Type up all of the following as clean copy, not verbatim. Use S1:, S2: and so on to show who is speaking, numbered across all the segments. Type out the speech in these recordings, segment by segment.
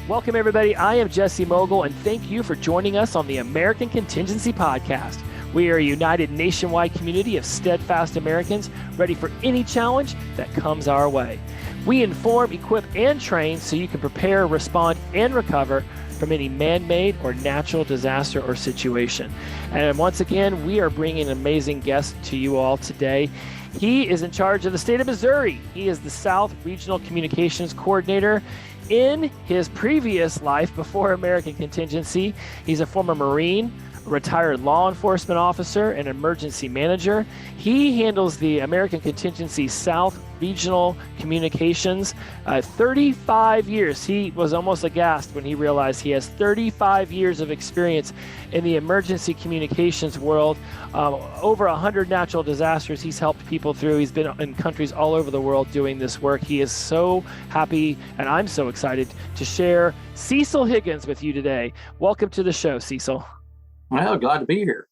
S1: Welcome, everybody. I am Jesse Mogul, and thank you for joining us on the American Contingency Podcast. We are a united nationwide community of steadfast Americans ready for any challenge that comes our way. We inform, equip, and train so you can prepare, respond, and recover from any man-made or natural disaster or situation. And once again, we are bringing an amazing guest to you all today. He is in charge of the state of Missouri. He is the South Regional Communications Coordinator. In his previous life before American Contingency, he's a former Marine, a retired law enforcement officer, and emergency manager. He handles the American Contingency South Regional Communications. 35 years. He was almost aghast when he realized he has 35 years of experience in the emergency communications world. Over 100 natural disasters he's helped people through. He's been in countries all over the world doing this work. He is so happy, and I'm so excited to share Cecil Higgins with you today. Welcome to the show, Cecil.
S2: Well, glad to be here.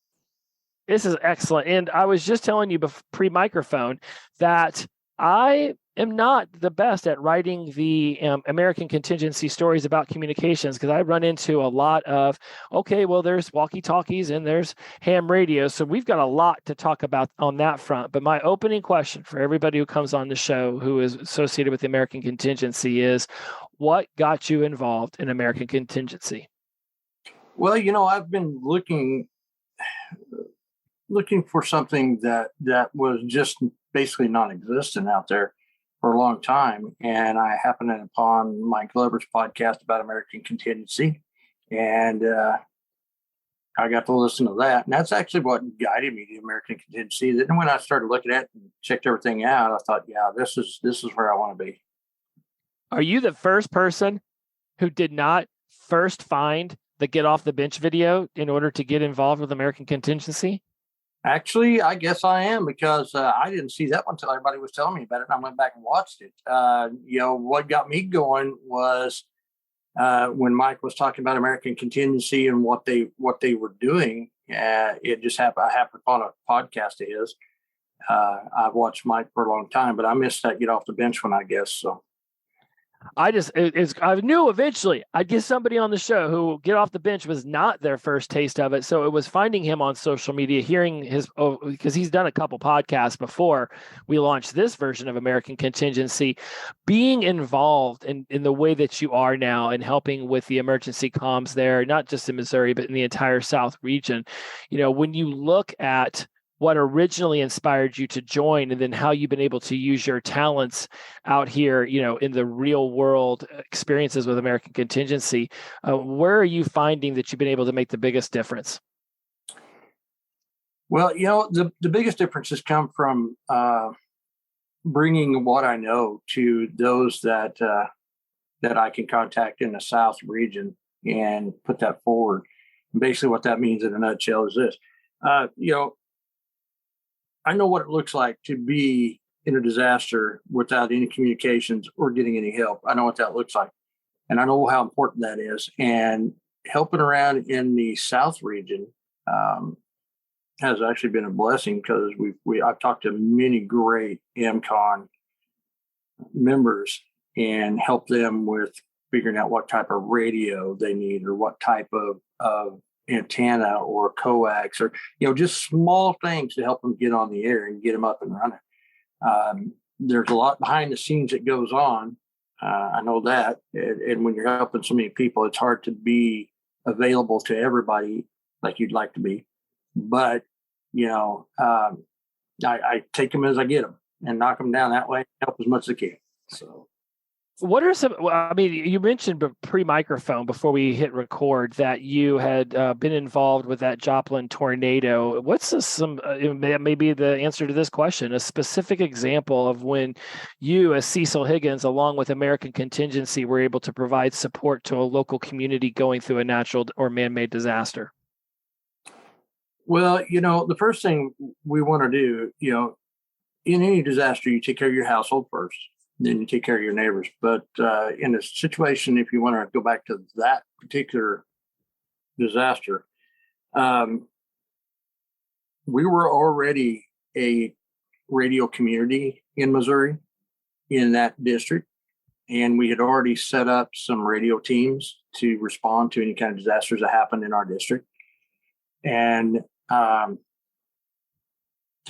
S1: This is excellent. And I was just telling you pre-microphone that I am not the best at writing the American Contingency stories about communications, because I run into a lot of, there's walkie-talkies and there's ham radios. So we've got a lot to talk about on that front. But my opening question for everybody who comes on the show who is associated with the American Contingency is, what got you involved in American Contingency?
S2: Well, I've been looking for something that was just basically non-existent out there for a long time. And I happened upon Mike Glover's podcast about American Contingency. And I got to listen to that. And that's actually what guided me to American Contingency. Then when I started looking at it and checked everything out, I thought, yeah, this is where I want to be.
S1: Are you the first person who did not first find the Get Off the Bench video in order to get involved with American Contingency?
S2: Actually, I guess I am, because I didn't see that one until everybody was telling me about it, and I went back and watched it. What got me going was when Mike was talking about American Contingency and what they were doing. It just happened. I happened upon a podcast of his. I've watched Mike for a long time, but I missed that Get Off the Bench one, I guess. So
S1: I knew eventually I'd get somebody on the show who Get Off the Bench was not their first taste of it. So it was finding him on social media, hearing because he's done a couple podcasts before we launched this version of American Contingency, being involved in the way that you are now and helping with the emergency comms there, not just in Missouri, but in the entire South region. When you look at what originally inspired you to join, and then how you've been able to use your talents out here, in the real world experiences with American Contingency, where are you finding that you've been able to make the biggest difference?
S2: Well, the biggest difference has come from bringing what I know to those that I can contact in the South region and put that forward. And basically what that means in a nutshell is this, I know what it looks like to be in a disaster without any communications or getting any help. I know what that looks like. And I know how important that is. And helping around in the South region has actually been a blessing, because I've talked to many great AmCon members and helped them with figuring out what type of radio they need, or what type of antenna or coax, or just small things to help them get on the air and get them up and running. There's a lot behind the scenes that goes on. I know that, and when you're helping so many people, it's hard to be available to everybody like you'd like to be. But I take them as I get them and knock them down that way, help as much as I can. So.
S1: What are some, you mentioned pre-microphone before we hit record that you had been involved with that Joplin tornado. What's maybe the answer to this question, a specific example of when you, as Cecil Higgins, along with American Contingency, were able to provide support to a local community going through a natural or man-made disaster?
S2: Well, the first thing we want to do, in any disaster, you take care of your household first. Then you take care of your neighbors. But in a situation, if you want to go back to that particular disaster, we were already a radio community in Missouri, in that district. and we had already set up some radio teams to respond to any kind of disasters that happened in our district. And to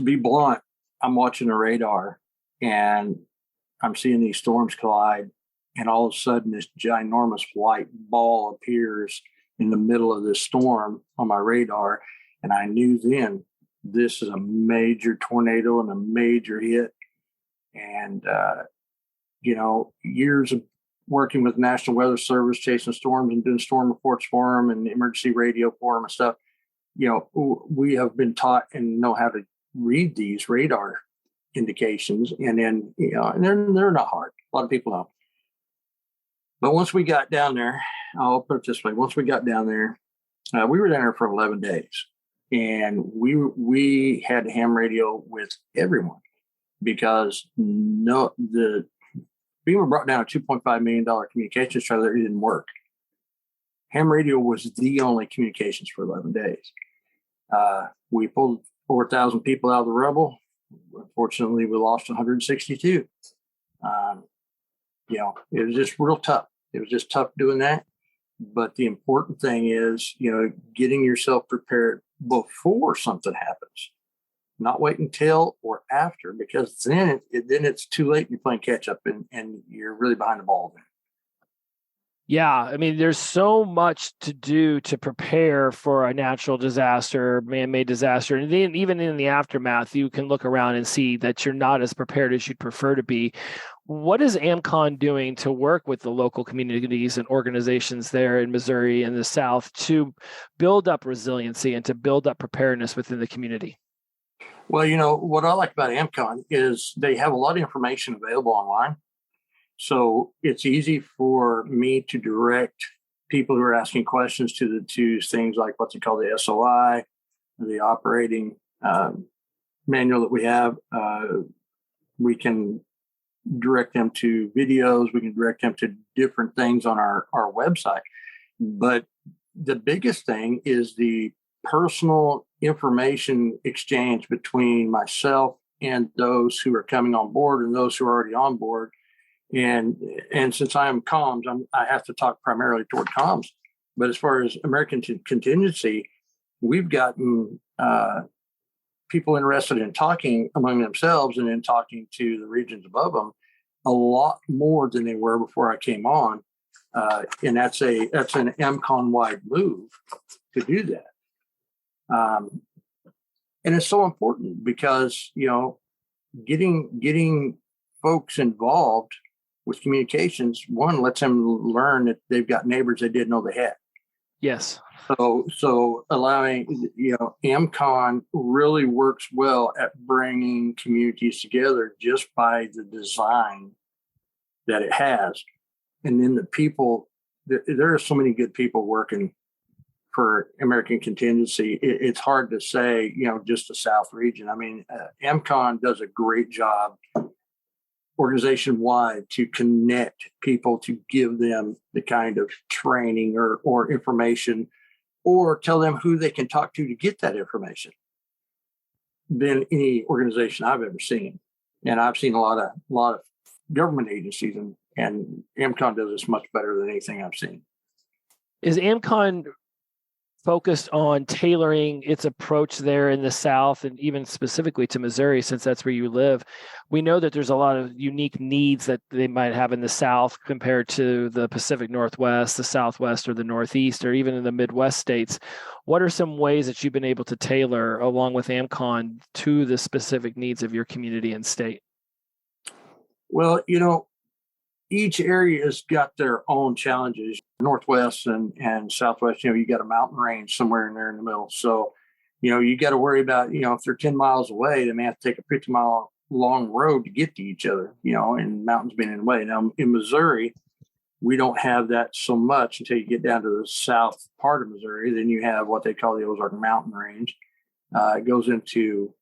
S2: be blunt, I'm watching the radar and I'm seeing these storms collide, and all of a sudden this ginormous white ball appears in the middle of this storm on my radar. And I knew then this is a major tornado and a major hit. And, years of working with National Weather Service, chasing storms and doing storm reports for them and emergency radio for them and stuff, we have been taught and know how to read these radar indications. And then, and they're not hard. A lot of people know. But once we got down there, I'll put it this way. Once we got down there, we were down there for 11 days. And we had ham radio with everyone because FEMA brought down a $2.5 million communications trailer. It didn't work. Ham radio was the only communications for 11 days. We pulled 4,000 people out of the rubble. Unfortunately, we lost 162. It was just real tough. It was just tough doing that. But the important thing is, getting yourself prepared before something happens, not wait until or after, because then it's too late. You're playing catch up and you're really behind the ball then.
S1: Yeah, I mean, there's so much to do to prepare for a natural disaster, man-made disaster. And then even in the aftermath, you can look around and see that you're not as prepared as you'd prefer to be. What is AmCon doing to work with the local communities and organizations there in Missouri and the South to build up resiliency and to build up preparedness within the community?
S2: Well, what I like about AmCon is they have a lot of information available online. So it's easy for me to direct people who are asking questions to things like what's it called, the SOI, the operating manual that we have. We can direct them to videos. We can direct them to different things on our website. But the biggest thing is the personal information exchange between myself and those who are coming on board and those who are already on board. And since I am comms, I have to talk primarily toward comms. But as far as American contingency, we've gotten people interested in talking among themselves and in talking to the regions above them a lot more than they were before I came on. And that's an AmCon wide move to do that. And it's so important because, getting folks involved with communications, one, lets them learn that they've got neighbors they didn't know they had.
S1: Yes.
S2: So allowing, AmCon really works well at bringing communities together just by the design that it has. And then the people, there are so many good people working for American Contingency. It's hard to say, just the South region. I mean, AmCon does a great job organization-wide to connect people, to give them the kind of training or information, or tell them who they can talk to get that information than any organization I've ever seen. And I've seen a lot of government agencies, and AmCon does this much better than anything I've seen.
S1: Is AmCon focused on tailoring its approach there in the South and even specifically to Missouri, since that's where you live? We know that there's a lot of unique needs that they might have in the South compared to the Pacific Northwest, the Southwest, or the Northeast, or even in the Midwest states. What are some ways that you've been able to tailor along with AmCon to the specific needs of your community and state?
S2: Well, each area has got their own challenges. Northwest and Southwest, you got a mountain range somewhere in there in the middle. So, you got to worry about, if they're 10 miles away, they may have to take a 50-mile long road to get to each other, and mountains being in the way. Now, in Missouri, we don't have that so much until you get down to the south part of Missouri. Then you have what they call the Ozark Mountain Range. It goes into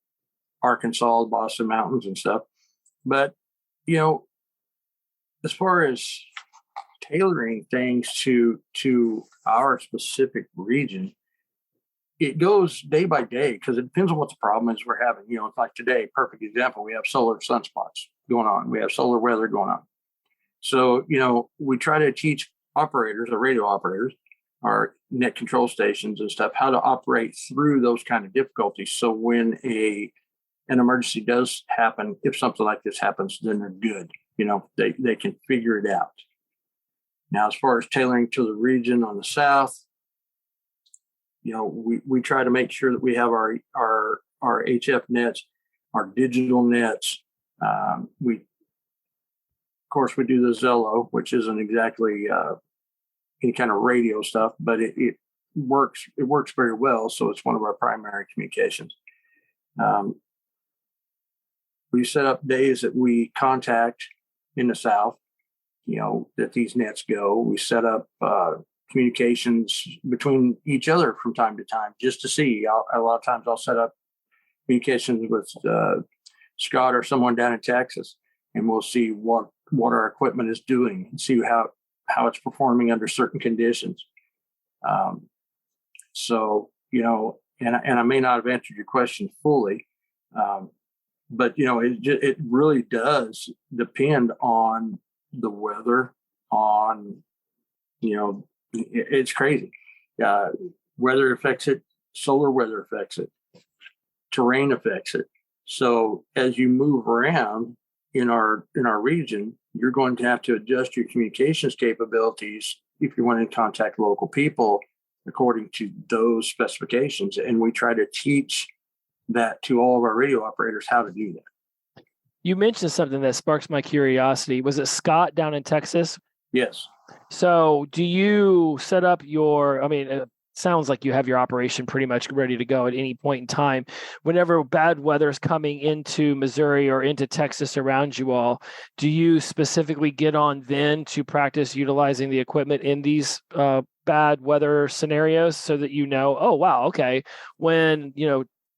S2: Arkansas, Boston Mountains and stuff. But, as far as tailoring things to our specific region, it goes day by day because it depends on what the problem is we're having. Like today, perfect example, we have solar sunspots going on. We have solar weather going on. So, we try to teach operators, or radio operators, our net control stations and stuff, how to operate through those kind of difficulties. So when an emergency does happen, if something like this happens, then they're good. They can figure it out. Now, as far as tailoring to the region on the south, we try to make sure that we have our HF nets, our digital nets. Of course, we do the Zello, which isn't exactly any kind of radio stuff, but it works. It works very well. So it's one of our primary communications. We set up days that we contact in the south, that these nets go. We set up communications between each other from time to time just to see. A lot of times I'll set up communications with Scott or someone down in Texas, and we'll see what our equipment is doing and see how it's performing under certain conditions. And I may not have answered your question fully, but it really does depend on the weather. It's crazy. Weather affects it. Solar weather affects it. Terrain affects it. So as you move around in our region, you're going to have to adjust your communications capabilities if you want to contact local people according to those specifications. And we try to teach that to all of our radio operators how to do that.
S1: You mentioned something that sparks my curiosity. Was it Scott down in Texas?
S2: Yes.
S1: So do you set up it sounds like you have your operation pretty much ready to go at any point in time. Whenever bad weather is coming into Missouri or into Texas around you all, do you specifically get on then to practice utilizing the equipment in these bad weather scenarios so that oh, wow, okay, when,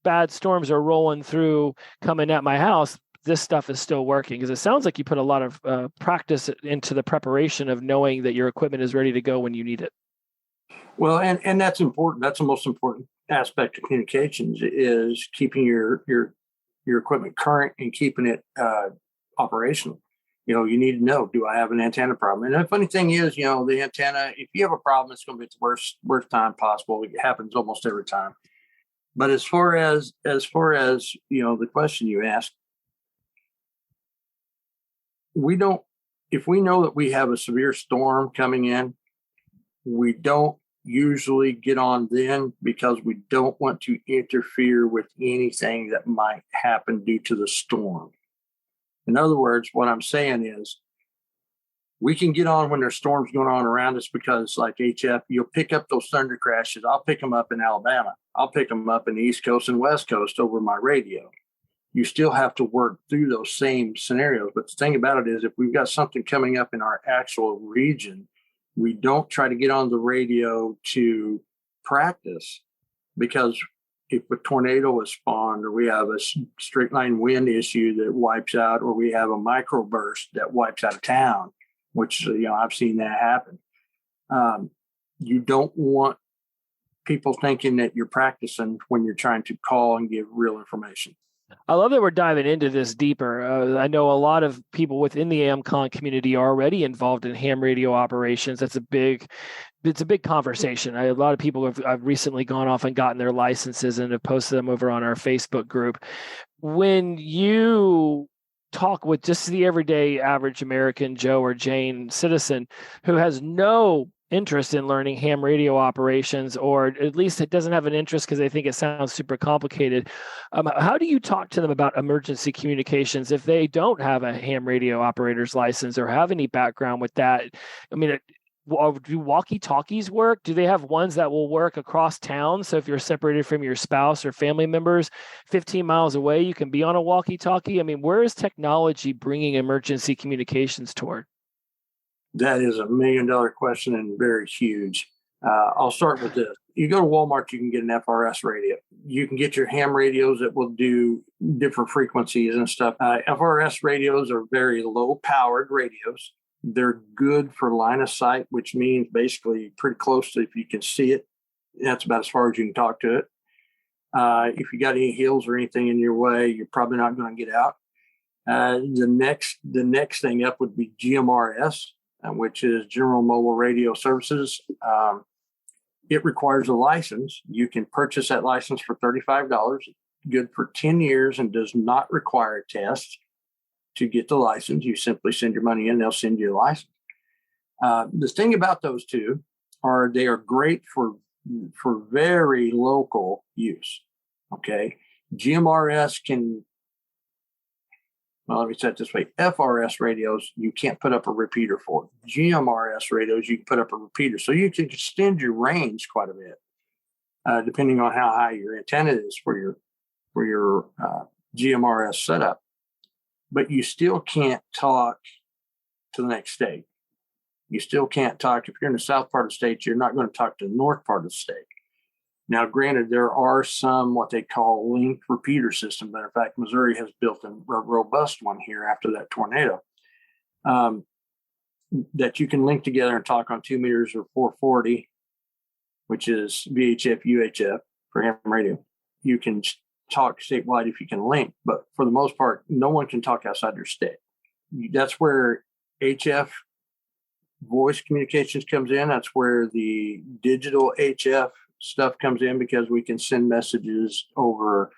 S1: bad storms are rolling through coming at my house, this stuff is still working? Because it sounds like you put a lot of practice into the preparation of knowing that your equipment is ready to go when you need it.
S2: Well, and that's important. That's the most important aspect of communications, is keeping your equipment current and keeping it operational. You need to know, do I have an antenna problem? And the funny thing is, the antenna, if you have a problem, it's going to be at the worst time possible. It happens almost every time. But as far as the question you asked, if we know that we have a severe storm coming in, we don't usually get on then, because we don't want to interfere with anything that might happen due to the storm. In other words, what I'm saying is, we can get on when there's storms going on around us, because like HF, you'll pick up those thunder crashes. I'll pick them up in Alabama. I'll pick them up in the East Coast and West Coast over my radio. You still have to work through those same scenarios. But the thing about it is, if we've got something coming up in our actual region, we don't try to get on the radio to practice, because if a tornado is spawned, or we have a straight line wind issue that wipes out, or we have a microburst that wipes out of town, which, I've seen that happen. You don't want people thinking that you're practicing when you're trying to call and give real information.
S1: I love that we're diving into this deeper. I know a lot of people within the AmCon community are already involved in ham radio operations. It's a big conversation. A lot of people have recently gone off and gotten their licenses and have posted them over on our Facebook group. When you talk with just the everyday average American Joe or Jane citizen who has no interest in learning ham radio operations, or at least it doesn't have an interest because they think it sounds super complicated, how do you talk to them about emergency communications if they don't have a ham radio operator's license or have any background with that? I mean, do walkie-talkies work? Do they have ones that will work across town? So if you're separated from your spouse or family members 15 miles away, you can be on a walkie-talkie. I mean, where is technology bringing emergency communications toward?
S2: That is $1 million question, and very huge. I'll start with this. You go to Walmart, you can get an FRS radio. You can get your ham radios that will do different frequencies and stuff. FRS radios are very low-powered radios. They're good for line of sight, which means basically pretty close to, if you can see it, that's about as far as you can talk to it. If you got any hills or anything in your way, you're probably not going to get out. The next thing up would be GMRS, which is General Mobile Radio Services. It requires a license. You can purchase that license for $35, good for 10 years, and does not require a test to get the license. You simply send your money in, they'll send you a license. The thing about those two are they are great for very local use. Okay. GMRS can, well, let me set it this way. FRS radios, you can't put up a repeater for. GMRS radios, you can put up a repeater. So you can extend your range quite a bit, depending on how high your antenna is for your GMRS setup. But you still can't talk to the next state. You still can't talk. If you're in the south part of the state, you're not going to talk to the north part of the state. Now, granted, there are some what they call linked repeater systems. Matter of fact, Missouri has built a robust one here after that tornado that you can link together and talk on 2 meters or 440, which is VHF, UHF for ham radio. You can talk statewide if you can link, but for the most part, no one can talk outside their state. That's where HF voice communications comes in. That's where the digital HF stuff comes in, because we can send messages over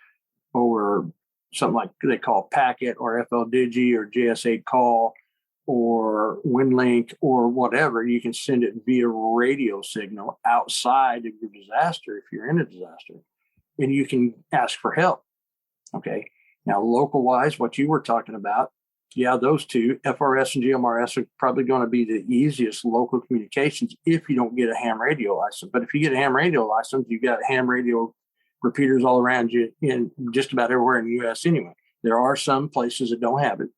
S2: something like they call packet or FL Digi or JS8 call or WinLink or whatever. You can send it via radio signal outside of your disaster if you're in a disaster, and you can ask for help. Okay. Now, local wise, what you were talking about, yeah, those two, FRS and GMRS, are probably going to be the easiest local communications if you don't get a ham radio license. But if you get a ham radio license, you've got ham radio repeaters all around you in just about everywhere in the U.S. anyway. There are some places that don't have it,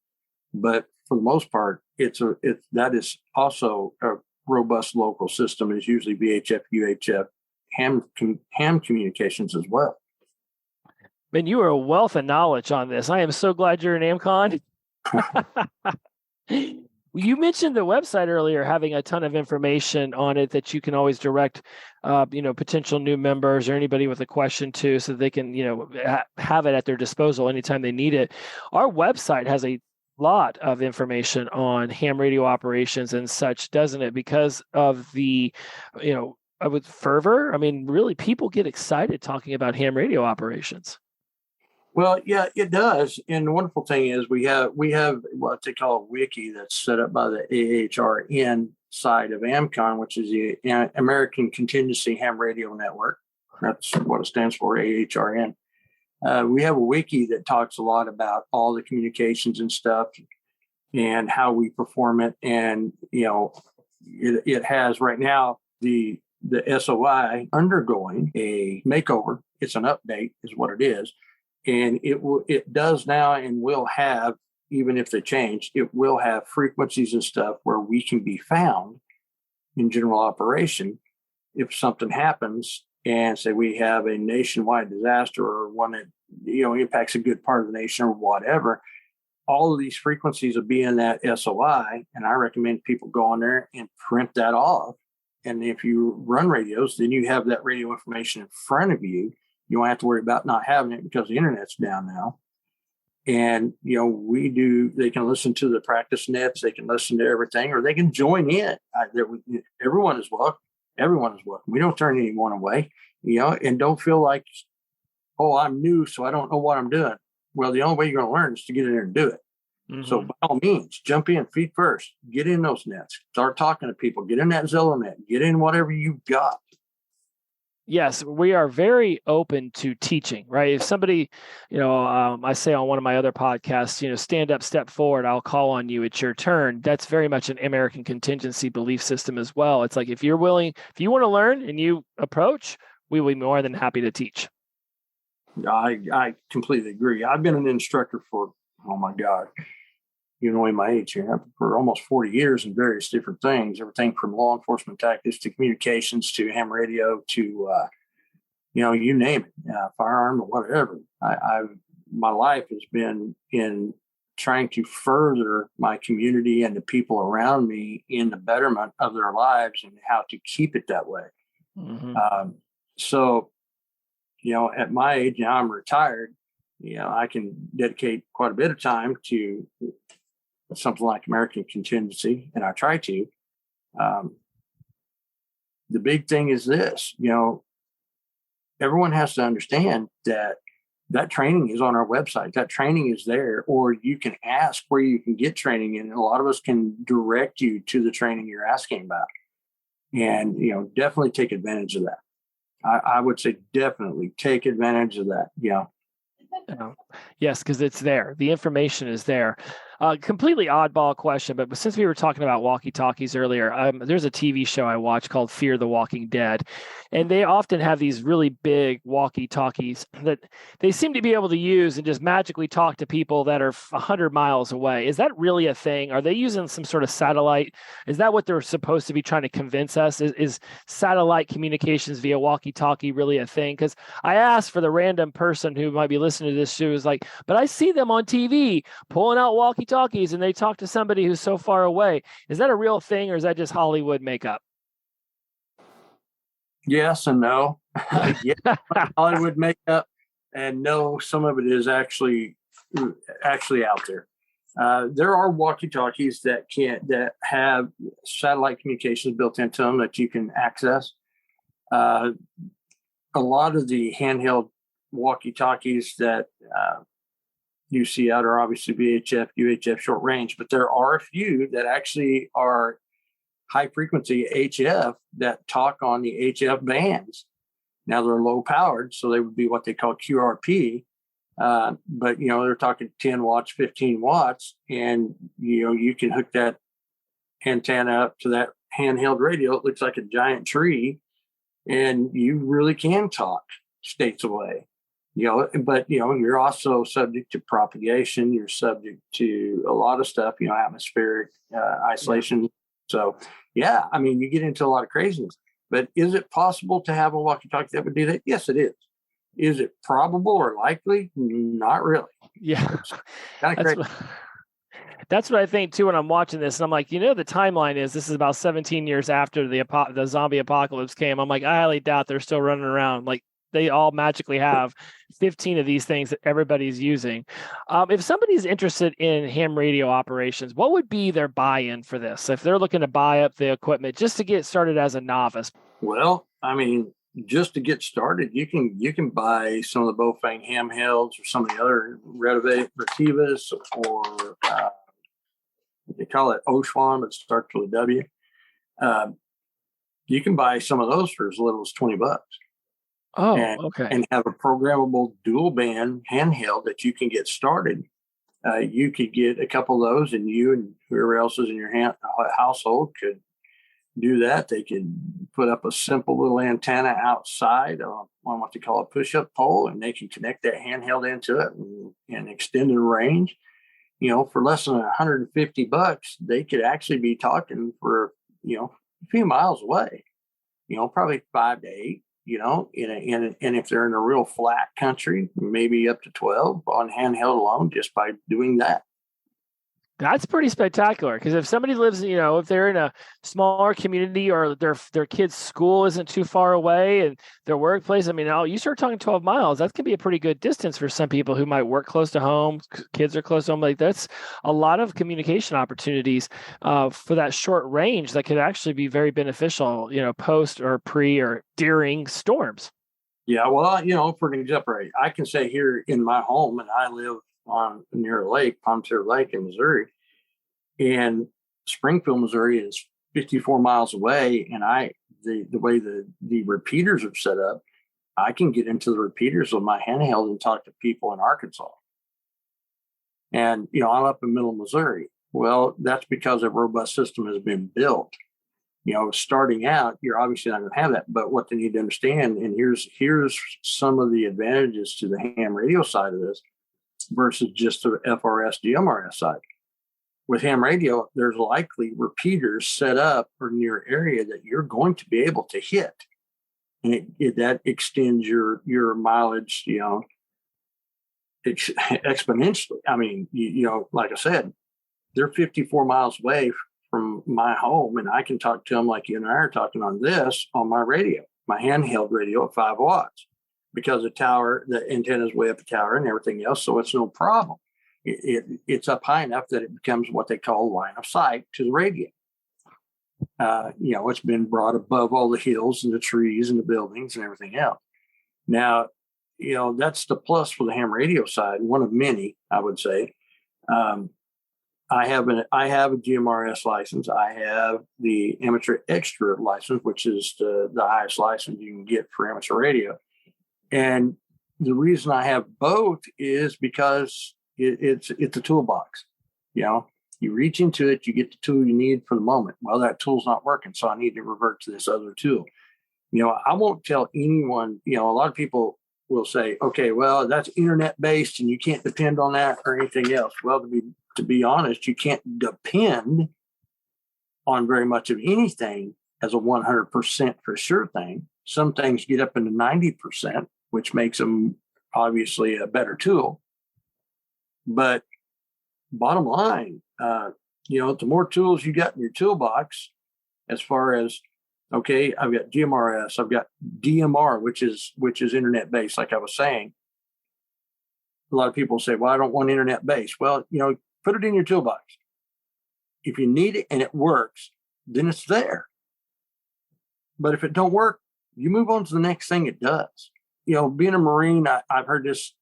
S2: but for the most part, that is also a robust local system. Is usually VHF, UHF, ham communications as well.
S1: Man, you are a wealth of knowledge on this. I am so glad you're in AmCon. You mentioned the website earlier having a ton of information on it that you can always direct, potential new members or anybody with a question to, so they can, have it at their disposal anytime they need it. Our website has a lot of information on ham radio operations and such, doesn't it? Because of the, with fervor. I mean, really, people get excited talking about ham radio operations.
S2: Well, yeah, it does. And the wonderful thing is we have what they call a wiki that's set up by the AHRN side of AmCon, which is the American Contingency Ham Radio Network. That's what it stands for, AHRN. We have a wiki that talks a lot about all the communications and stuff and how we perform it. And, it has right now the SOI undergoing a makeover. It's an update is what it is. And it does now and will have, even if they change, it will have frequencies and stuff where we can be found in general operation if something happens and say we have a nationwide disaster or one that, impacts a good part of the nation or whatever. All of these frequencies will be in that SOI. And I recommend people go on there and print that off. And if you run radios, then you have that radio information in front of you. You don't have to worry about not having it because the internet's down now. And, they can listen to the practice nets, they can listen to everything, or they can join in. Everyone is welcome. Everyone is welcome. We don't turn anyone away, and don't feel like, oh, I'm new, so I don't know what I'm doing. Well, the only way you're going to learn is to get in there and do it. Mm-hmm. So by all means, jump in, feet first, get in those nets, start talking to people, get in that Zello net, get in whatever you've got.
S1: Yes, we are very open to teaching, right? If somebody, I say on one of my other podcasts, stand up, step forward, I'll call on you, it's your turn. That's very much an American contingency belief system as well. It's like, if you're willing, if you want to learn and you approach, we will be more than happy to teach.
S2: I completely agree. I've been an instructor for, oh my God, my age here, for almost 40 years in various different things, everything from law enforcement tactics to communications to ham radio to, you name it, firearm or whatever. My life has been in trying to further my community and the people around me in the betterment of their lives and how to keep it that way. Mm-hmm. So, at my age now, I'm retired. I can dedicate quite a bit of time to something like American Contingency, and I try to. Um, the big thing is this, everyone has to understand that training is on our website. That training is there, or you can ask where you can get training, and a lot of us can direct you to the training you're asking about. And, definitely take advantage of that. I would say definitely take advantage of that. Yeah.
S1: Yes, because it's there. The information is there. Completely oddball question, but since we were talking about walkie-talkies earlier, there's a TV show I watch called Fear the Walking Dead, and they often have these really big walkie-talkies that they seem to be able to use and just magically talk to people that are 100 miles away. Is that really a thing? Are they using some sort of satellite? Is that what they're supposed to be trying to convince us? Is satellite communications via walkie-talkie really a thing? Because I asked for the random person who might be listening to this show, is like, but I see them on TV pulling out walkie-talkies and they talk to somebody who's so far away. Is that a real thing, or is that just Hollywood makeup?
S2: Yes and no. Yes, Hollywood makeup, and no, some of it is actually out there. There are walkie-talkies that have satellite communications built into them that you can access. A lot of the handheld walkie-talkies that you see out are obviously VHF, UHF short range, but there are a few that actually are high frequency HF that talk on the HF bands. Now they're low powered, so they would be what they call QRP. But they're talking 10 watts, 15 watts, and you can hook that antenna up to that handheld radio. It looks like a giant tree, and you really can talk states away. But you're also subject to propagation. You're subject to a lot of stuff. Atmospheric isolation. Yeah. So, you get into a lot of craziness. But is it possible to have a walkie-talkie that would do that? Yes, it is. Is it probable or likely? Not really.
S1: Yeah,
S2: kind of crazy.
S1: That's what I think too when I'm watching this, and I'm like, the timeline is this is about 17 years after the zombie apocalypse came. I'm like, I highly doubt they're still running around. Like, they all magically have 15 of these things that everybody's using. If somebody's interested in ham radio operations, what would be their buy-in for this? If they're looking to buy up the equipment just to get started as a novice?
S2: Well, just to get started, you can buy some of the Bofang handhelds or some of the other Retivas, or they call it Oshwan, but it starts with a W. You can buy some of those for as little as $20.
S1: Oh, okay.
S2: And have a programmable dual band handheld that you can get started. You could get a couple of those, and you and whoever else is in your household could do that. They could put up a simple little antenna outside on what they call a push-up pole, and they can connect that handheld into it and extend the range. For less than $150, they could actually be talking for a few miles away. Probably 5 to 8. And if they're in a real flat country, maybe up to 12 on handheld alone, just by doing that.
S1: That's pretty spectacular, because if somebody lives, if they're in a smaller community, or their kid's school isn't too far away and their workplace, you start talking 12 miles, that can be a pretty good distance for some people who might work close to home, kids are close to home. Like, that's a lot of communication opportunities for that short range that could actually be very beneficial, post or pre or during storms.
S2: Yeah, well, for an example, I can say here in my home, and I live near a lake, Pontier Lake in Missouri, and Springfield, Missouri is 54 miles away. And the way the repeaters are set up, I can get into the repeaters with my handheld and talk to people in Arkansas. And, I'm up in middle Missouri. Well, that's because a robust system has been built. Starting out, you're obviously not going to have that. But what they need to understand, and here's some of the advantages to the ham radio side of this versus just the FRS, GMRS side. With ham radio, there's likely repeaters set up in your area that you're going to be able to hit. And that extends your mileage, exponentially. Like I said, they're 54 miles away from my home, and I can talk to them like you and I are talking on this on my radio, my handheld radio at 5 watts. because the antenna is way up the tower and everything else, so it's no problem. It's up high enough that it becomes what they call line of sight to the radio. It's been brought above all the hills and the trees and the buildings and everything else. Now, that's the plus for the ham radio side, one of many, I would say. I have a GMRS license. I have the amateur extra license, which is the highest license you can get for amateur radio. And the reason I have both is because it's a toolbox. You reach into it, you get the tool you need for the moment. Well, that tool's not working, so I need to revert to this other tool. I won't tell anyone. A lot of people will say, okay, well, that's internet based and you can't depend on that or anything else. Well, to be honest, you can't depend on very much of anything as a 100% for sure thing. Some things get up into 90%, which makes them obviously a better tool. But bottom line, the more tools you got in your toolbox, as far as, okay, I've got GMRS, I've got DMR, which is internet based, like I was saying. A lot of people say, well, I don't want internet based. Well, put it in your toolbox. If you need it and it works, then it's there. But if it don't work, you move on to the next thing it does. Being a Marine, I've heard this,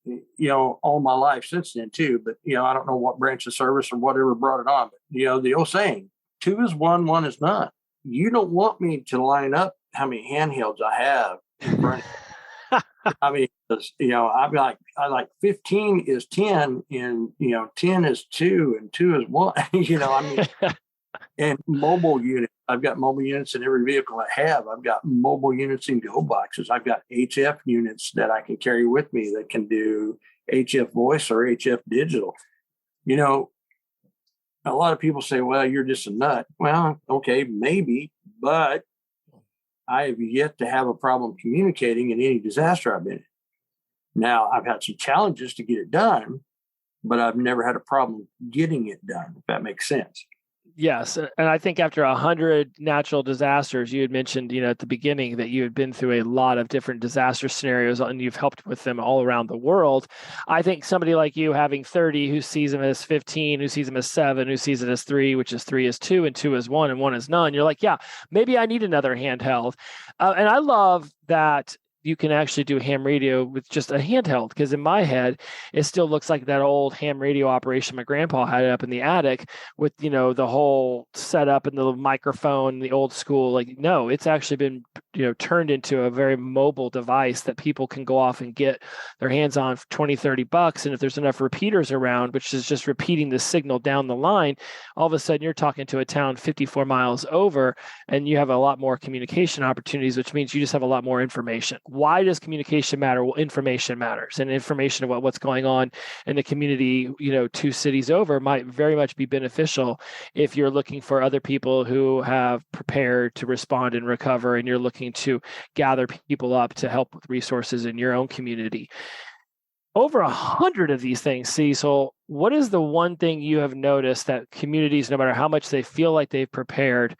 S2: all my life since then too. But, I don't know what branch of service or whatever brought it on. But, the old saying, 2 is 1, 1 is none. You don't want me to line up how many handhelds I have in front of me. I mean, I like 15 is 10 and, 10 is 2 and 2 is 1, and mobile units. I've got mobile units in every vehicle I have. I've got mobile units in go boxes. I've got HF units that I can carry with me that can do HF voice or HF digital. A lot of people say, well, you're just a nut. Well, okay, maybe, but I have yet to have a problem communicating in any disaster I've been in. Now, I've had some challenges to get it done, but I've never had a problem getting it done, if that makes sense.
S1: Yes. And I think after 100 natural disasters, you had mentioned, at the beginning that you had been through a lot of different disaster scenarios and you've helped with them all around the world. I think somebody like you having 30 who sees them as 15, who sees them as 7, who sees it as 3, which is 3 is 2 and 2 is 1 and 1 is none. You're like, yeah, maybe I need another handheld. And I love that you can actually do ham radio with just a handheld, because in my head, it still looks like that old ham radio operation my grandpa had up in the attic with, the whole setup and the microphone, the old school. Like, no, it's actually been, turned into a very mobile device that people can go off and get their hands on for $20-$30. And if there's enough repeaters around, which is just repeating the signal down the line, all of a sudden you're talking to a town 54 miles over and you have a lot more communication opportunities, which means you just have a lot more information. Why does communication matter? Well, information matters, and information about what's going on in the community, 2 cities over might very much be beneficial if you're looking for other people who have prepared to respond and recover, and you're looking to gather people up to help with resources in your own community. Over 100 of these things, Cecil, what is the one thing you have noticed that communities, no matter how much they feel like they've prepared,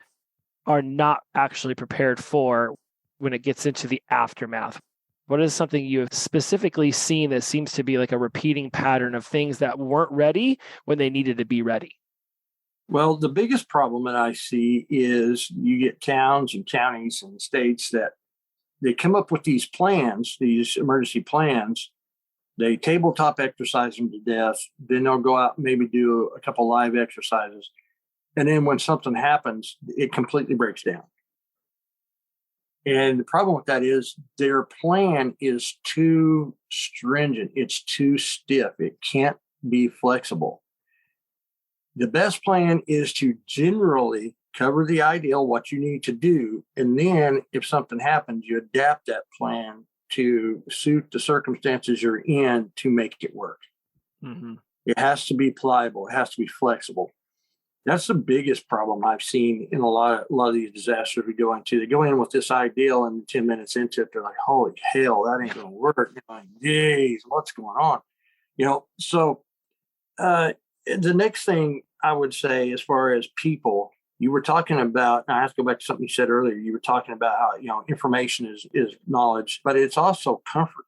S1: are not actually prepared for when it gets into the aftermath? What is something you have specifically seen that seems to be like a repeating pattern of things that weren't ready when they needed to be ready?
S2: Well, the biggest problem that I see is you get towns and counties and states that they come up with these plans, these emergency plans. They tabletop exercise them to death. Then they'll go out and maybe do a couple live exercises. And then when something happens, it completely breaks down. And the problem with that is their plan is too stringent. It's too stiff. It can't be flexible. The best plan is to generally cover the ideal, what you need to do. And then if something happens, you adapt that plan to suit the circumstances you're in to make it work. Mm-hmm. It has to be pliable. It has to be flexible. That's the biggest problem I've seen in a lot of these disasters we go into. They go in with this ideal, and 10 minutes into it, they're like, "Holy hell, that ain't going to work!" You're like, "Jeez, what's going on?" So the next thing I would say, as far as people, you were talking about. And I have to go back to something you said earlier. You were talking about how information is knowledge, but it's also comfort.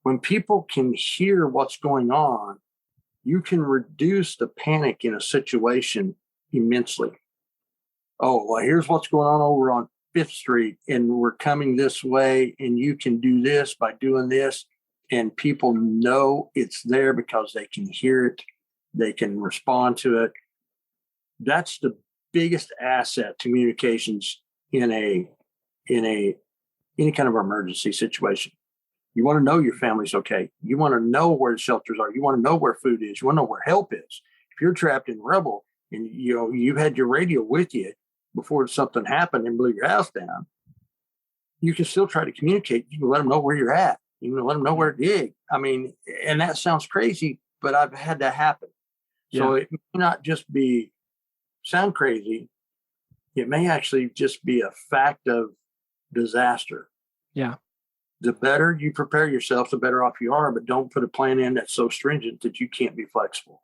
S2: When people can hear what's going on, you can reduce the panic in a situation immensely. Oh, well, here's what's going on over on Fifth Street, and we're coming this way, and you can do this by doing this. And people know it's there because they can hear it, they can respond to it. That's the biggest asset to communications in any kind of emergency situation. You want to know your family's okay. You want to know where the shelters are. You want to know where food is. You want to know where help is. If you're trapped in rubble and you had your radio with you before something happened and blew your house down, you can still try to communicate. You can let them know where you're at. You can let them know where to dig. I mean, and that sounds crazy, but I've had that happen. Yeah. So it may not just sound crazy. It may actually just be a fact of disaster.
S1: Yeah.
S2: The better you prepare yourself, the better off you are, but don't put a plan in that's so stringent that you can't be flexible.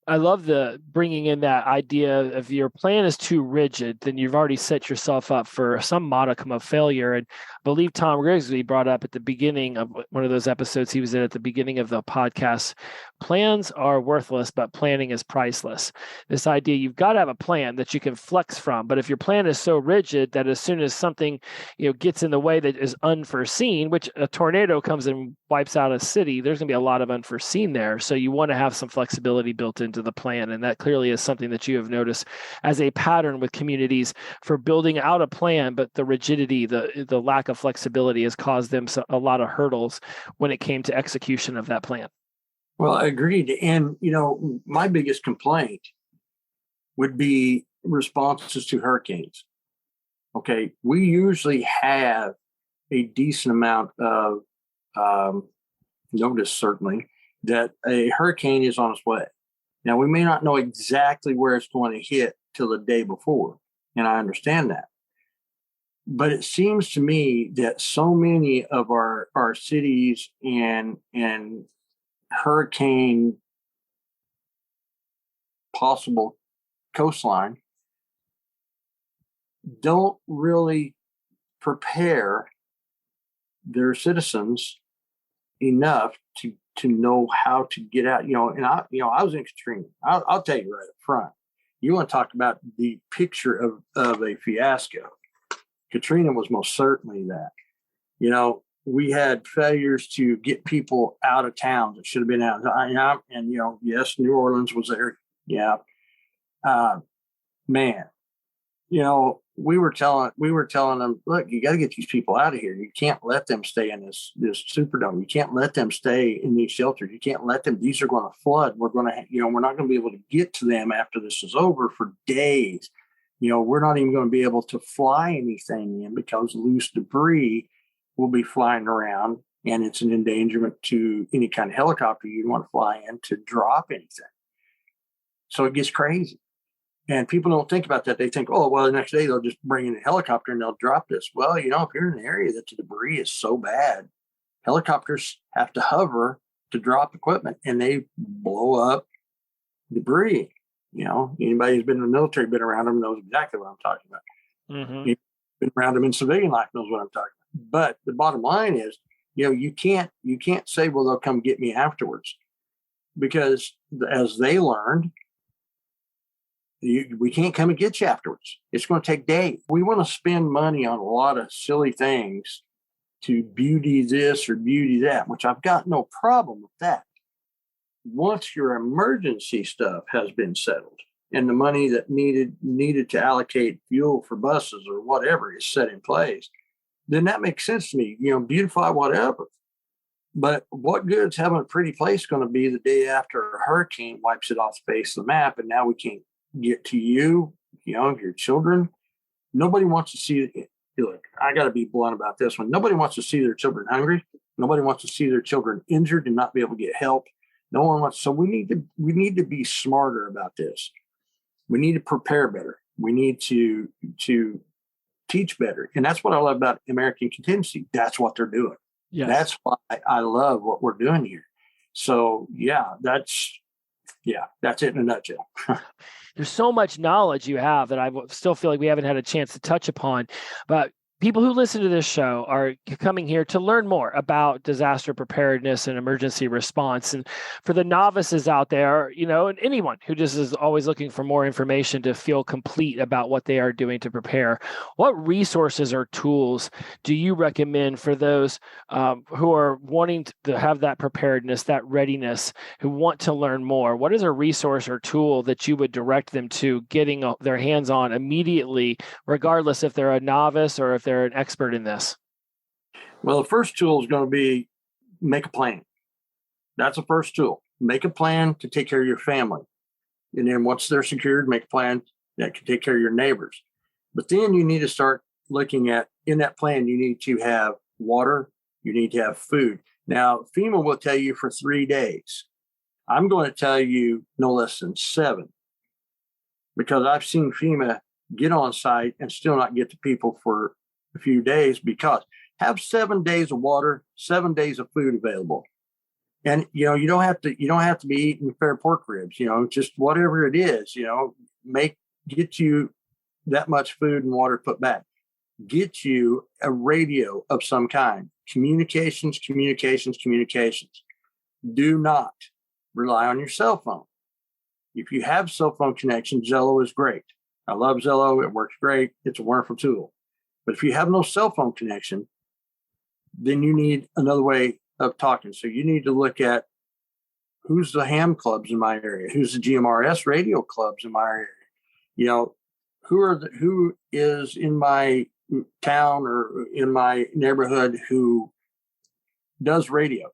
S1: I love the bringing in that idea of if your plan is too rigid, then you've already set yourself up for some modicum of failure. And I believe Tom Grigsby brought up at the beginning of one of those episodes he was in at the beginning of the podcast, plans are worthless, but planning is priceless. This idea, you've got to have a plan that you can flex from. But if your plan is so rigid that as soon as something gets in the way that is unforeseen, which a tornado comes and wipes out a city, there's going to be a lot of unforeseen there. So you want to have some flexibility built into the plan. And that clearly is something that you have noticed as a pattern with communities for building out a plan, but the rigidity, the lack of flexibility has caused them a lot of hurdles when it came to execution of that plan.
S2: Well, agreed. And, my biggest complaint would be responses to hurricanes. Okay. We usually have a decent amount of notice, certainly, that a hurricane is on its way. Now, we may not know exactly where it's going to hit till the day before, and I understand that. But it seems to me that so many of our cities and hurricane possible coastline don't really prepare their citizens enough to know how to get out. And I was in Katrina. I'll tell you right up front. You want to talk about the picture of a fiasco. Katrina was most certainly that. We had failures to get people out of town that should have been out. And yes, New Orleans was there. Yeah. Man, we were telling them, look, you got to get these people out of here. You can't let them stay in this Superdome. You can't let them stay in these shelters. You can't let them. These are going to flood. We're going to, we're not going to be able to get to them after this is over for days. We're not even going to be able to fly anything in because loose debris will be flying around, and it's an endangerment to any kind of helicopter you'd want to fly in to drop anything. So it gets crazy. And people don't think about that. They think, oh, well, the next day they'll just bring in a helicopter and they'll drop this. Well, if you're in an area that the debris is so bad, helicopters have to hover to drop equipment, and they blow up debris. Anybody who's been in the military, been around them, knows exactly what I'm talking about. Mm-hmm. Been around them in civilian life, knows what I'm talking about. But the bottom line is, you can't say, well, they'll come get me afterwards, because as they learned, we can't come and get you afterwards. It's going to take days. We want to spend money on a lot of silly things to beauty this or beauty that, which I've got no problem with that. Once your emergency stuff has been settled and the money that needed to allocate fuel for buses or whatever is set in place, then that makes sense to me. Beautify whatever. But what good's having a pretty place going to be the day after a hurricane wipes it off the face of the map, and now we can't get to your children? Nobody wants to see it. Look, I got to be blunt about this one. Nobody wants to see their children hungry. Nobody wants to see their children injured and not be able to get help. No one wants. So we need to be smarter about this. We need to prepare better. We need to teach better. And that's what I love about American Contingency. That's what they're doing. Yes. That's why I love what we're doing here. So that's it in a nutshell.
S1: There's so much knowledge you have that I still feel like we haven't had a chance to touch upon. But people who listen to this show are coming here to learn more about disaster preparedness and emergency response. And for the novices out there, and anyone who just is always looking for more information to feel complete about what they are doing to prepare, what resources or tools do you recommend for those who are wanting to have that preparedness, that readiness, who want to learn more? What is a resource or tool that you would direct them to getting their hands on immediately, regardless if they're a novice or if they're an expert in this?
S2: Well, the first tool is going to be make a plan. That's the first tool. Make a plan to take care of your family. And then once they're secured, make a plan that can take care of your neighbors. But then you need to start looking at, in that plan, you need to have water, you need to have food. Now, FEMA will tell you for 3 days. I'm going to tell you no less than 7, because I've seen FEMA get on site and still not get to people for a few days, because have 7 days of water, 7 days of food available. And, you don't have to be eating fair pork ribs, just whatever it is, get you that much food and water put back. Get you a radio of some kind. Communications. Do not rely on your cell phone. If you have cell phone connection, Zello is great. I love Zello. It works great. It's a wonderful tool. But if you have no cell phone connection, then you need another way of talking. So you need to look at who's the ham clubs in my area, who's the GMRS radio clubs in my area. Who is in my town or in my neighborhood who does radio?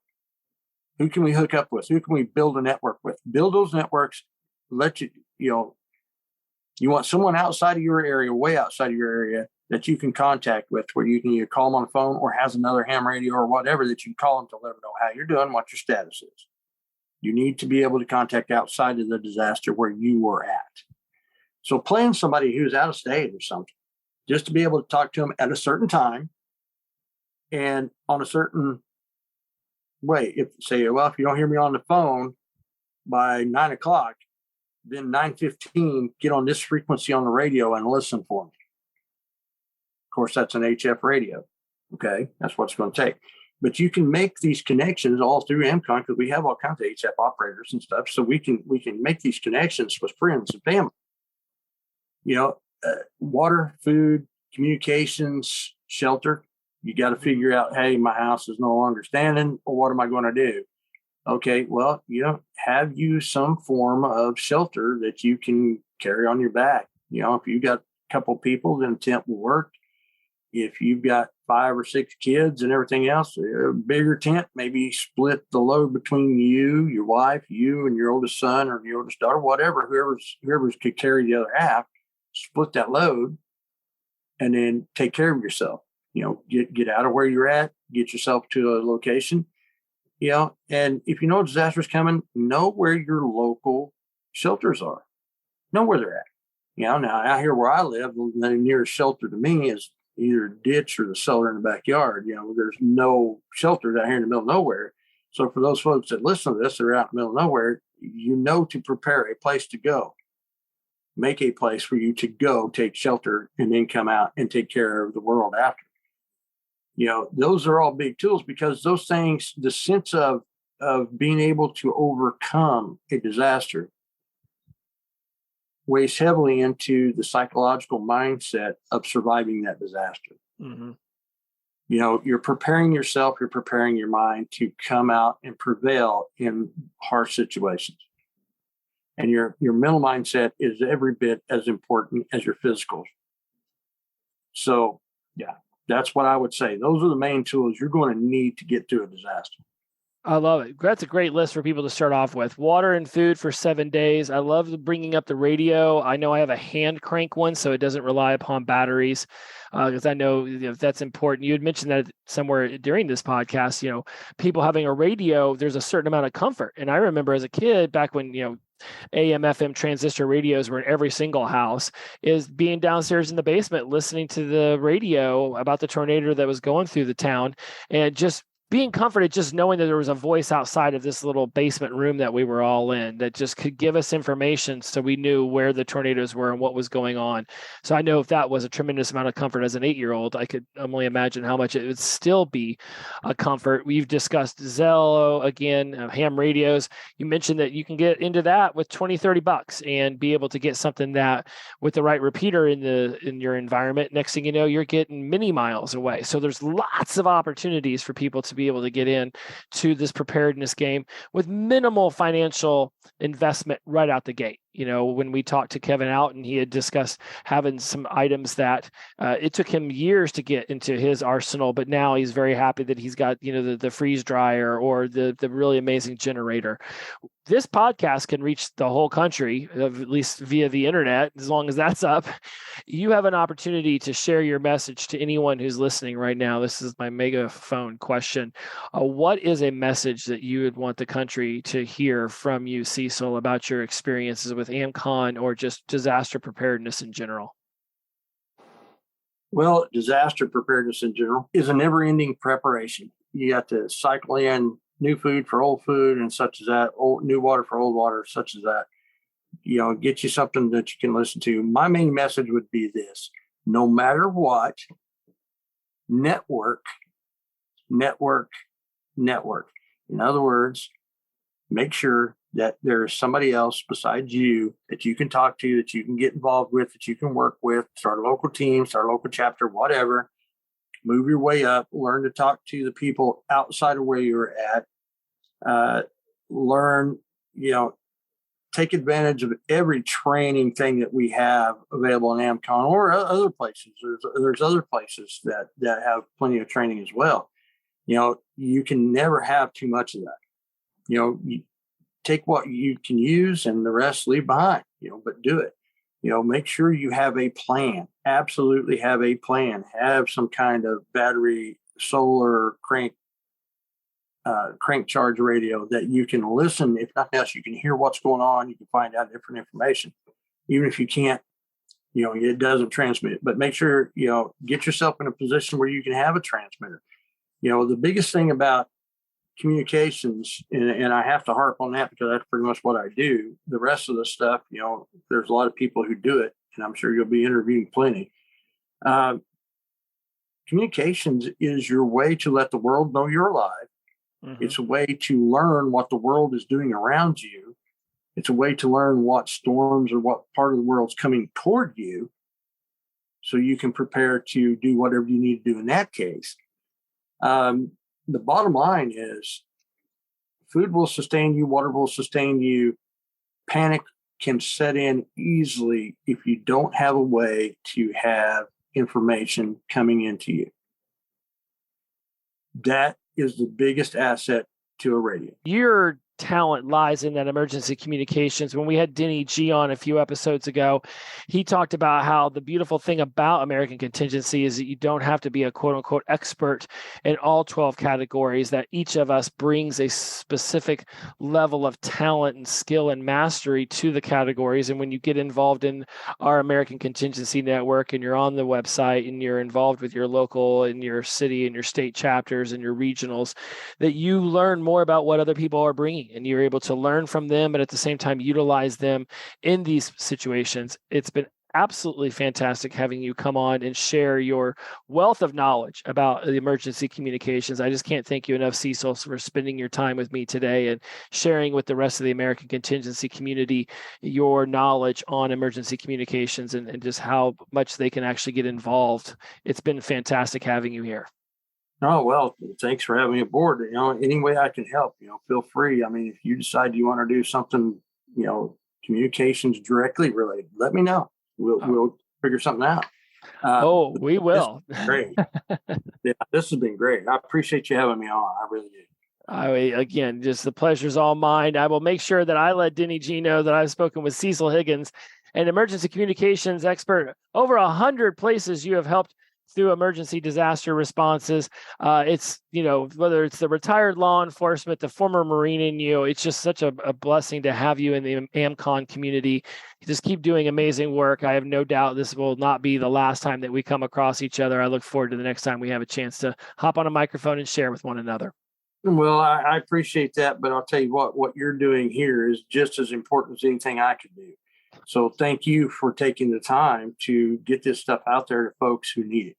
S2: Who can we hook up with? Who can we build a network with? Build those networks. You want someone outside of your area, way outside of your area, that you can contact with, where you can either call them on the phone or has another ham radio or whatever that you can call them to let them know how you're doing, what your status is. You need to be able to contact outside of the disaster where you were at. So plan somebody who's out of state or something, just to be able to talk to them at a certain time and on a certain way. If you don't hear me on the phone by 9 o'clock, then 9:15, get on this frequency on the radio and listen for me. Of course, that's an HF radio. Okay, that's what it's going to take. But you can make these connections all through AmCon, because we have all kinds of HF operators and stuff. So we can make these connections with friends and family. Water, food, communications, shelter. You got to figure out, hey, my house is no longer standing. Well, what am I going to do? Okay, well, have you some form of shelter that you can carry on your back. If you've got a couple people, then a tent will work. If you've got 5 or 6 kids and everything else, a bigger tent, maybe split the load between you, your wife, you and your oldest son or your oldest daughter, whatever, whoever's could carry the other half, split that load and then take care of yourself. Get out of where you're at, get yourself to a location, and if you know a disaster is coming, know where your local shelters are, know where they're at. Now out here where I live, the nearest shelter to me is either a ditch or the cellar in the backyard. There's no shelters out here in the middle of nowhere. So for those folks that listen to this, they're out in the middle of nowhere, to prepare a place to go. Make a place for you to go, take shelter, and then come out and take care of the world after. Those are all big tools, because those things, the sense of being able to overcome a disaster weighs heavily into the psychological mindset of surviving that disaster. Mm-hmm. You're preparing yourself, you're preparing your mind to come out and prevail in harsh situations. And your mental mindset is every bit as important as your physical. So, yeah, that's what I would say. Those are the main tools you're going to need to get through a disaster.
S1: I love it. That's a great list for people to start off with. Water and food for 7 days. I love bringing up the radio. I know I have a hand crank one, so it doesn't rely upon batteries, because I know that's important. You had mentioned that somewhere during this podcast, people having a radio, there's a certain amount of comfort. And I remember as a kid, back when, AM, FM transistor radios were in every single house, is being downstairs in the basement listening to the radio about the tornado that was going through the town, and just being comforted just knowing that there was a voice outside of this little basement room that we were all in that just could give us information so we knew where the tornadoes were and what was going on. So I know if that was a tremendous amount of comfort as an 8-year-old, I could only imagine how much it would still be a comfort. We've discussed Zello again, ham radios. You mentioned that you can get into that with $20-$30 and be able to get something that with the right repeater in your environment, next thing you know, you're getting many miles away. So there's lots of opportunities for people to be able to get in to this preparedness game with minimal financial investment right out the gate. When we talked to Kevin out and he had discussed having some items that it took him years to get into his arsenal, but now he's very happy that he's got, the freeze dryer or the really amazing generator. This podcast can reach the whole country, at least via the internet, as long as that's up. You have an opportunity to share your message to anyone who's listening right now. This is my megaphone question. What is a message that you would want the country to hear from you, Cecil, about your experiences with AmCon or just disaster preparedness in general?
S2: Well, disaster preparedness in general is a never-ending preparation. You have to cycle in new food for old food and such as that, new water for old water, such as that. Get you something that you can listen to. My main message would be this: no matter what, network. In other words, make sure that there's somebody else besides you that you can talk to, that you can get involved with, that you can work with, start a local team, start a local chapter, whatever. Move your way up, learn to talk to the people outside of where you're at. Learn, take advantage of every training thing that we have available in AmCon or other places. There's other places that have plenty of training as well. You can never have too much of that. You take what you can use and the rest leave behind, but do it. Make sure you have a plan. Absolutely have a plan. Have some kind of battery, solar, crank charge radio that you can listen. If nothing else, you can hear what's going on. You can find out different information. Even if you can't, it doesn't transmit. But make sure, get yourself in a position where you can have a transmitter. The biggest thing about communications, and I have to harp on that because that's pretty much what I do. The rest of the stuff, there's a lot of people who do it, and I'm sure you'll be interviewing plenty. Communications is your way to let the world know you're alive. Mm-hmm. It's a way to learn what the world is doing around you. It's a way to learn what storms or what part of the world's coming toward you so you can prepare to do whatever you need to do in that case. The bottom line is food will sustain you, water will sustain you. Panic can set in easily if you don't have a way to have information coming into you. That is the biggest asset to a radio.
S1: Your talent lies in that emergency communications. When we had Denny G on a few episodes ago, he talked about how the beautiful thing about American Contingency is that you don't have to be a quote unquote expert in all 12 categories, that each of us brings a specific level of talent and skill and mastery to the categories. And when you get involved in our American Contingency Network and you're on the website and you're involved with your local and your city and your state chapters and your regionals, that you learn more about what other people are bringing. And you're able to learn from them, but at the same time, utilize them in these situations. It's been absolutely fantastic having you come on and share your wealth of knowledge about the emergency communications. I just can't thank you enough, Cecil, for spending your time with me today and sharing with the rest of the American Contingency community your knowledge on emergency communications and just how much they can actually get involved. It's been fantastic having you here.
S2: Oh, well, thanks for having me aboard. Any way I can help, feel free. I mean, if you decide you want to do something, communications directly related, let me know. We'll figure something out.
S1: We will.
S2: Great. Yeah, this has been great. I appreciate you having me on. I really do.
S1: Again, just the pleasure's all mine. I will make sure that I let Denny G know that I've spoken with Cecil Higgins, an emergency communications expert. Over 100 places you have helped through emergency disaster responses. It's, whether it's the retired law enforcement, the former Marine in you, it's just such a blessing to have you in the AmCon community. You just keep doing amazing work. I have no doubt this will not be the last time that we come across each other. I look forward to the next time we have a chance to hop on a microphone and share with one another.
S2: Well, I appreciate that, but I'll tell you what you're doing here is just as important as anything I could do. So thank you for taking the time to get this stuff out there to folks who need it.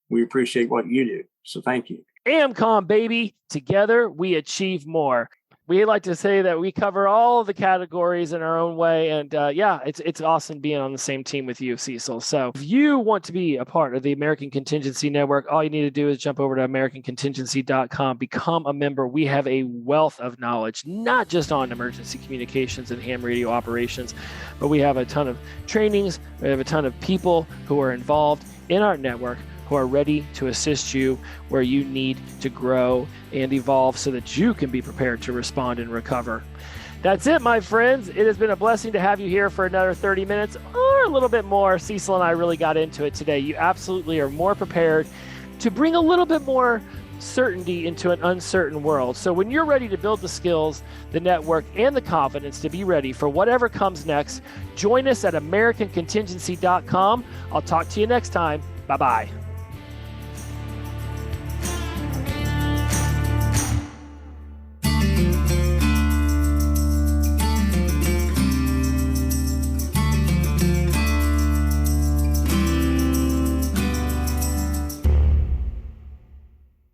S2: We appreciate what you do. So thank you.
S1: AmCon, baby. Together, we achieve more. We like to say that we cover all of the categories in our own way. And it's awesome being on the same team with you, Cecil. So if you want to be a part of the American Contingency Network, all you need to do is jump over to AmericanContingency.com, become a member. We have a wealth of knowledge, not just on emergency communications and ham radio operations, but we have a ton of trainings. We have a ton of people who are involved in our network who are ready to assist you where you need to grow and evolve so that you can be prepared to respond and recover. That's it, my friends. It has been a blessing to have you here for another 30 minutes or a little bit more. Cecil and I really got into it today. You absolutely are more prepared to bring a little bit more certainty into an uncertain world. So when you're ready to build the skills, the network, and the confidence to be ready for whatever comes next, join us at AmericanContingency.com. I'll talk to you next time. Bye-bye.